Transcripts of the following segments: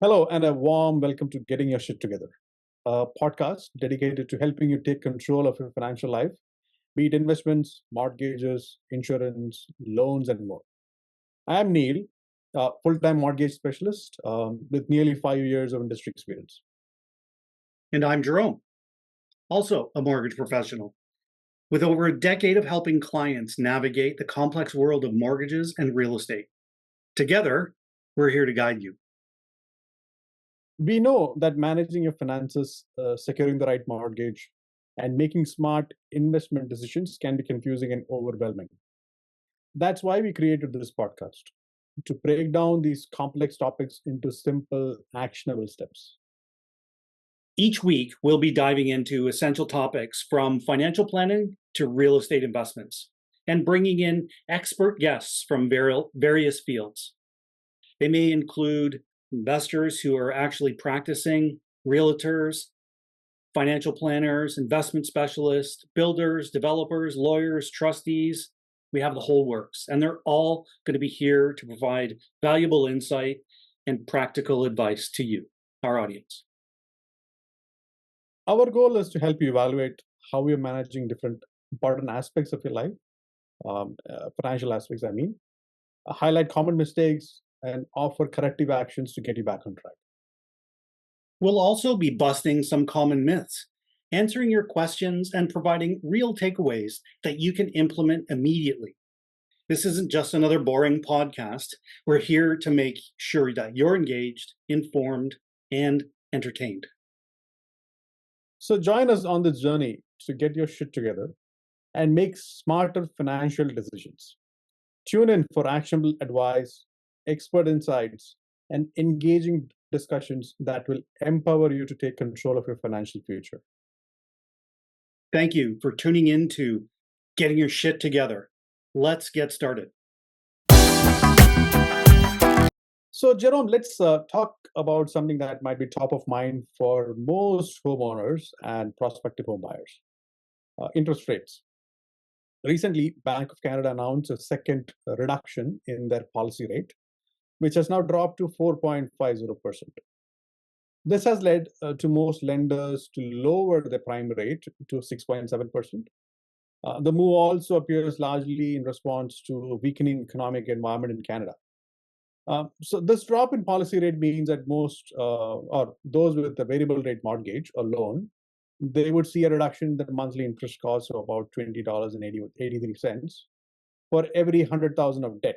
Hello, and a warm welcome to Getting Your Shit Together, a podcast dedicated to helping you take control of your financial life, be it investments, mortgages, insurance, loans, and more. I am Neil, a full time mortgage specialist with nearly 5 years of industry experience. And I'm Jerome, also a mortgage professional, with over a decade of helping clients navigate the complex world of mortgages and real estate. Together, we're here to guide you. We know that managing your finances, securing the right mortgage, and making smart investment decisions can be confusing and overwhelming. That's why we created this podcast to break down these complex topics into simple, actionable steps. Each week, we'll be diving into essential topics from financial planning to real estate investments and bringing in expert guests from various fields. They may include investors who are actually practicing, realtors, financial planners, investment specialists, builders, developers, lawyers, trustees. We have the whole works, and they're all going to be here to provide valuable insight and practical advice to you, our audience. Our goal is to help you evaluate how you're managing different important aspects of your life, financial aspects, highlight common mistakes, and offer corrective actions to get you back on track. We'll also be busting some common myths, answering your questions, and providing real takeaways that you can implement immediately. This isn't just another boring podcast. We're here to make sure that you're engaged, informed, and entertained. So join us on this journey to get your shit together and make smarter financial decisions. Tune in for actionable advice, expert insights, and engaging discussions that will empower you to take control of your financial future. Thank you for tuning in to Getting Your Shit Together. Let's get started. So, Jerome, let's talk about something that might be top of mind for most homeowners and prospective homebuyers: interest rates. Recently, Bank of Canada announced a second reduction in their policy rate, which has now dropped to 4.50%. This has led to most lenders to lower the prime rate to 6.7%. The move also appears largely in response to a weakening economic environment in Canada. So this drop in policy rate means that most or those with a variable rate mortgage or loan, they would see a reduction in the monthly interest cost of about $20.83 for every 100,000 of debt.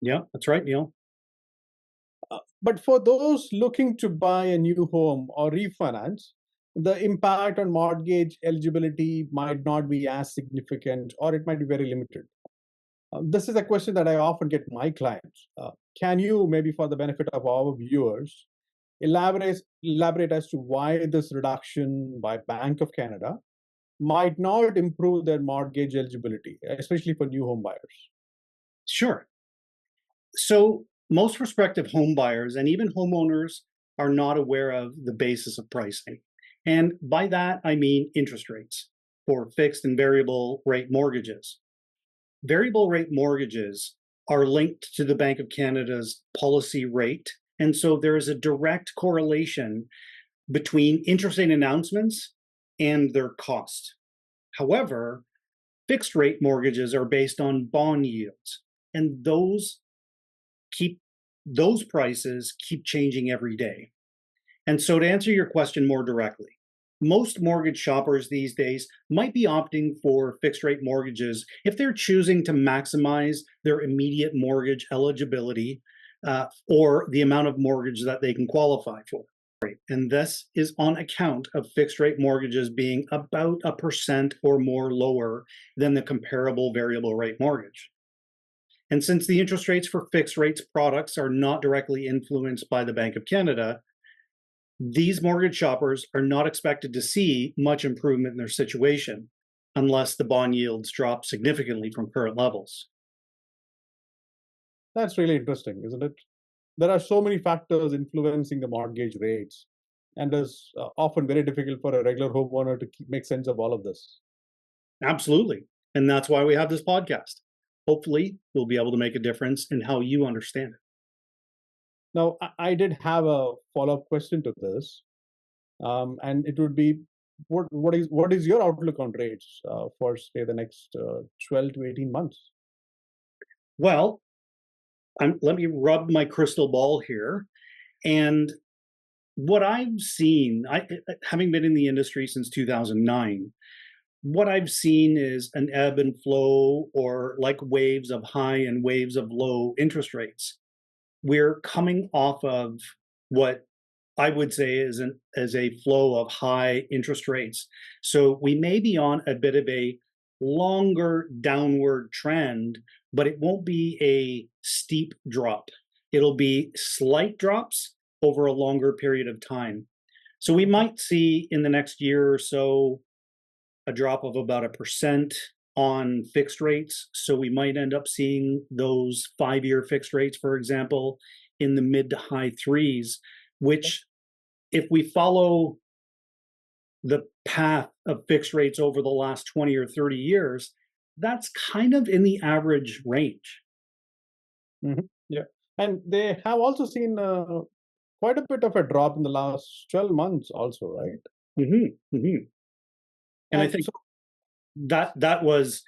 Yeah, that's right, Neil. But for those looking to buy a new home or refinance, the impact on mortgage eligibility might not be as significant, or it might be very limited. This is a question that I often get my clients. Can you, maybe for the benefit of our viewers, elaborate as to why this reduction by Bank of Canada might not improve their mortgage eligibility, especially for new home buyers? Sure. So most prospective home buyers and even homeowners are not aware of the basis of pricing. And by that, I mean interest rates for fixed and variable rate mortgages. Variable rate mortgages are linked to the Bank of Canada's policy rate. And so there is a direct correlation between interest rate announcements and their cost. However, fixed rate mortgages are based on bond yields, and those prices keep changing every day. And so to answer your question more directly, most mortgage shoppers these days might be opting for fixed rate mortgages if they're choosing to maximize their immediate mortgage eligibility or the amount of mortgage that they can qualify for. And this is on account of fixed rate mortgages being about 1% or more lower than the comparable variable rate mortgage. And since the interest rates for fixed rates products are not directly influenced by the Bank of Canada, these mortgage shoppers are not expected to see much improvement in their situation unless the bond yields drop significantly from current levels. That's really interesting, isn't it? There are so many factors influencing the mortgage rates, and it's often very difficult for a regular homeowner to make sense of all of this. Absolutely. And that's why we have this podcast. Hopefully, we'll be able to make a difference in how you understand it. Now, I did have a follow-up question to this, and it would be, what is your outlook on rates for say the next 12 to 18 months? Well, let me rub my crystal ball here. And what I've seen, having been in the industry since 2009, what I've seen is an ebb and flow, or like waves of high and waves of low interest rates. We're coming off of what I would say is a flow of high interest rates. So we may be on a bit of a longer downward trend, but it won't be a steep drop. It'll be slight drops over a longer period of time. So we might see in the next year or so a drop of about 1% on fixed rates. So we might end up seeing those 5-year fixed rates, for example, in the mid to high threes, which, if we follow the path of fixed rates over the last 20 or 30 years, that's kind of in the average range. Yeah, and they have also seen quite a bit of a drop in the last 12 months also, right? hmm hmm And I And think so, that was,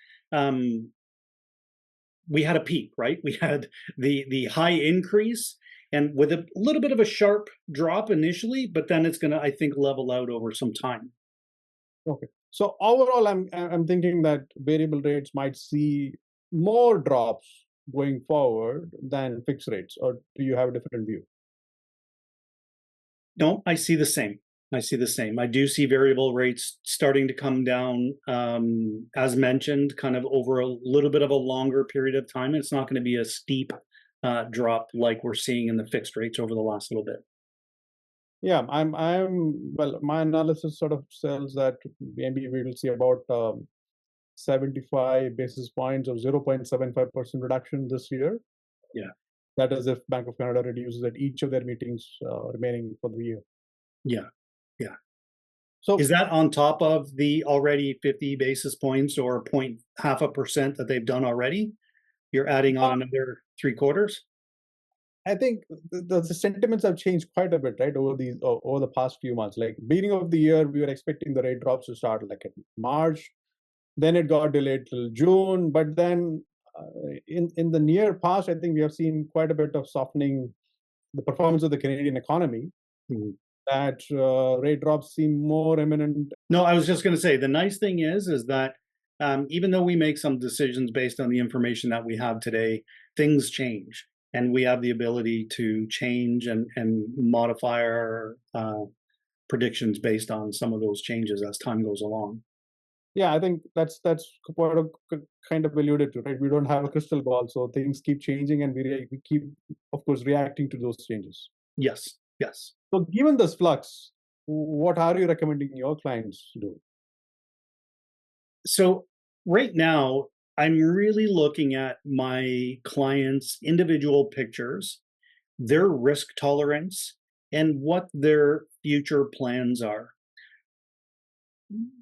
we had a peak, right? We had the high increase, and with a little bit of a sharp drop initially, but then it's going to, I think, level out over some time. okay. So overall, I'm thinking that variable rates might see more drops going forward than fixed rates, or do you have a different view? No, I see the same. I see the same. I do see variable rates starting to come down, as mentioned, kind of over a little bit of a longer period of time. It's not going to be a steep drop like we're seeing in the fixed rates over the last little bit. Yeah, well, my analysis sort of says that maybe we will see about 75 basis points or 0.75% reduction this year. Yeah, That is if Bank of Canada reduces at each of their meetings remaining for the year. yeah, yeah. Is So that on top of the already 50 basis points or point half a percent that they've done already? You're adding on uh, another three quarters? I think the sentiments have changed quite a bit, right, over the past few months. Like beginning of the year, we were expecting the rate drops to start like in March. Then it got delayed till June. But then in the near past, I think we have seen quite a bit of softening the performance of the Canadian economy. Mhm. That rate drops seem more imminent. No, I was just going to say the nice thing is that, even though we make some decisions based on the information that we have today, things change, and we have the ability to change and modify our predictions based on some of those changes as time goes along. Yeah, I think that's what kind of alluded to, right? We don't have a crystal ball, so things keep changing, and we keep, of course, reacting to those changes. Yes, yes. So, given this flux, what are you recommending your clients do? So right now, I'm really looking at my clients' individual pictures, their risk tolerance, and what their future plans are.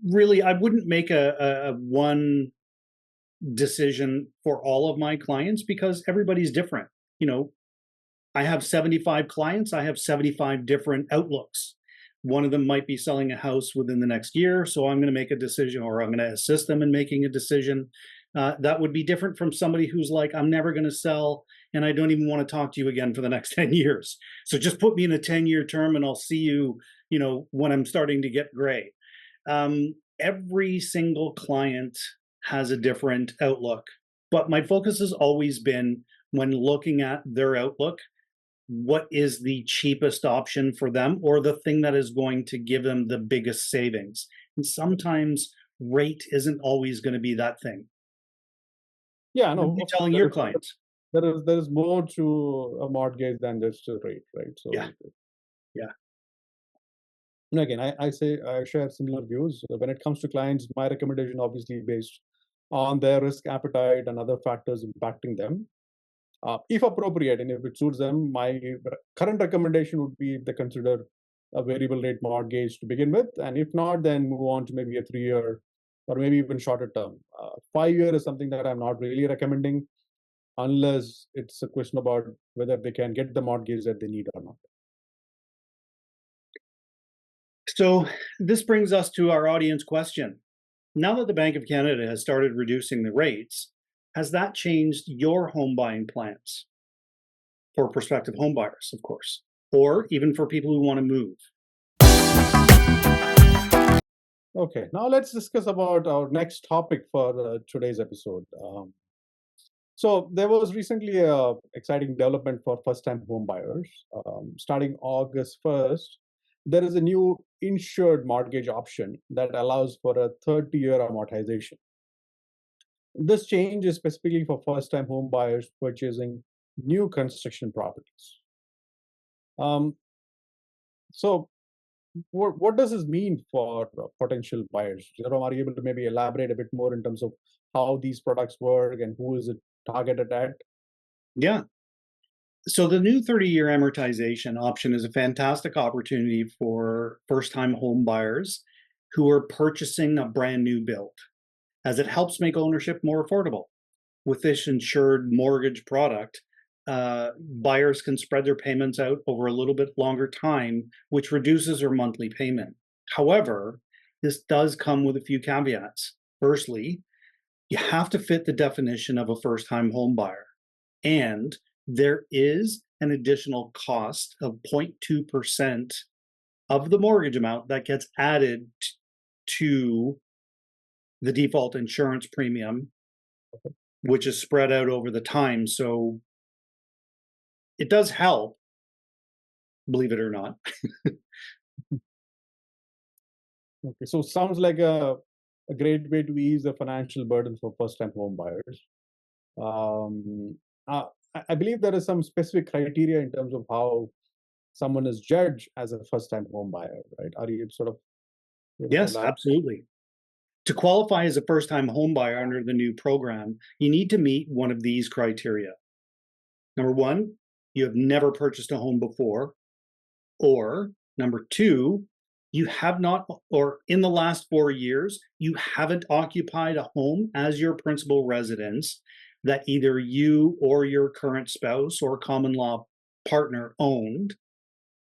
Really, I wouldn't make a one decision for all of my clients because everybody's different. You know, I have 75 clients, I have 75 different outlooks. One of them might be selling a house within the next year, so I'm going to make a decision, or I'm going to assist them in making a decision. That would be different from somebody who's like, I'm never going to sell, and I don't even want to talk to you again for the next 10 years. So just put me in a 10-year term, and I'll see you, when I'm starting to get gray. Every single client has a different outlook, but my focus has always been, when looking at their outlook, what is the cheapest option for them, or the thing that is going to give them the biggest savings. And sometimes rate isn't always going to be that thing. Yeah, What are no, you of course, telling your clients? there is more to a mortgage than just a rate, right? Yeah, So, yeah. again, I say I share similar views. When it comes to clients, my recommendation obviously based on their risk appetite and other factors impacting them. If appropriate and if it suits them, my current recommendation would be they consider a variable rate mortgage to begin with, and if not, then move on to maybe a 3-year or maybe even shorter term. 5-year is something that I'm not really recommending. unless it's a question about whether they can get the mortgage that they need or not. So this brings us to our audience question. Now that the Bank of Canada has started reducing the rates, has that changed your home buying plans? For prospective home buyers, of course, or even for people who want to move. Okay, now let's discuss about our next topic for today's episode. So there was recently a exciting development for first-time home buyers. Starting August 1st, there is a new insured mortgage option that allows for a 30-year amortization. This change is specifically for first-time home buyers purchasing new construction properties. So what does this mean for potential buyers? Jerome, are you able to maybe elaborate a bit more in terms of how these products work and who is it targeted at? Yeah. So the new 30-year amortization option is a fantastic opportunity for first-time home buyers who are purchasing a brand new build, as it helps make ownership more affordable. With this insured mortgage product, buyers can spread their payments out over a little bit longer time, which reduces their monthly payment. However, this does come with a few caveats. Firstly, you have to fit the definition of a first-time home buyer, and there is an additional cost of 0.2% of the mortgage amount that gets added to the default insurance premium, which is spread out over the time. So it does help, believe it or not. Okay, so sounds like a great way to ease the financial burden for first-time home buyers. I believe there is some specific criteria in terms of how someone is judged as a first-time home buyer, right? Are you sort of able to Yes, elaborate? absolutely. To qualify as a first-time home buyer under the new program, you need to meet one of these criteria. Number one, you have never purchased a home before, or number two, you have not, or in the last 4 years, you haven't occupied a home as your principal residence that either you or your current spouse or common law partner owned.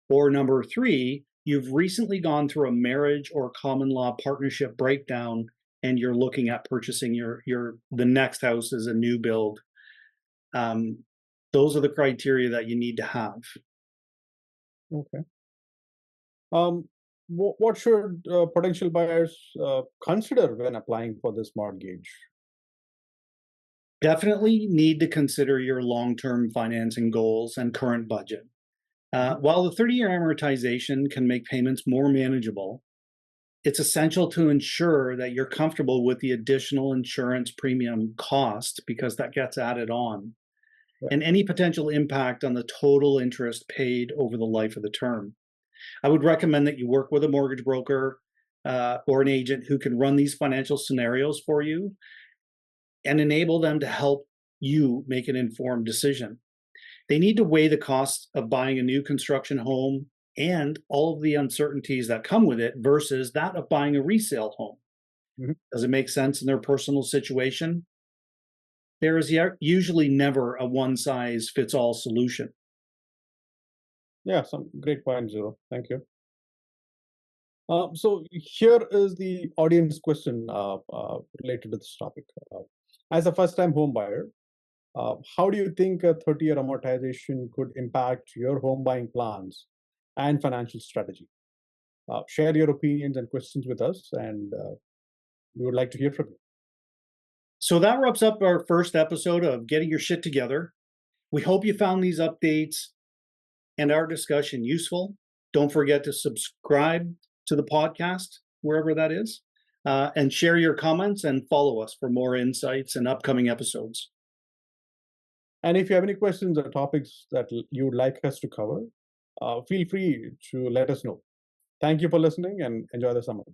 Or number three, you've recently gone through a marriage or common law partnership breakdown and you're looking at purchasing the next house as a new build. Those are the criteria that you need to have. Okay. What should potential buyers consider when applying for this mortgage? Definitely need to consider your long-term financing goals and current budget. While the 30-year amortization can make payments more manageable, it's essential to ensure that you're comfortable with the additional insurance premium cost because that gets added on, and any potential impact on the total interest paid over the life of the term. I would recommend that you work with a mortgage broker or an agent who can run these financial scenarios for you and enable them to help you make an informed decision. They need to weigh the cost of buying a new construction home and all of the uncertainties that come with it versus that of buying a resale home. Mhm. Does it make sense in their personal situation? There is usually never a one-size-fits-all solution. Yeah, some great points, Zero. Thank you. So here is the audience question related to this topic. As a first-time home buyer, how do you think a 30-year amortization could impact your home buying plans and financial strategy? Share your opinions and questions with us, and we would like to hear from you. So that wraps up our first episode of Getting Your Shit Together. We hope you found these updates and our discussion useful. Don't forget to subscribe to the podcast, wherever that is, and share your comments and follow us for more insights and upcoming episodes. And if you have any questions or topics that you would like us to cover, feel free to let us know. Thank you for listening and enjoy the summer.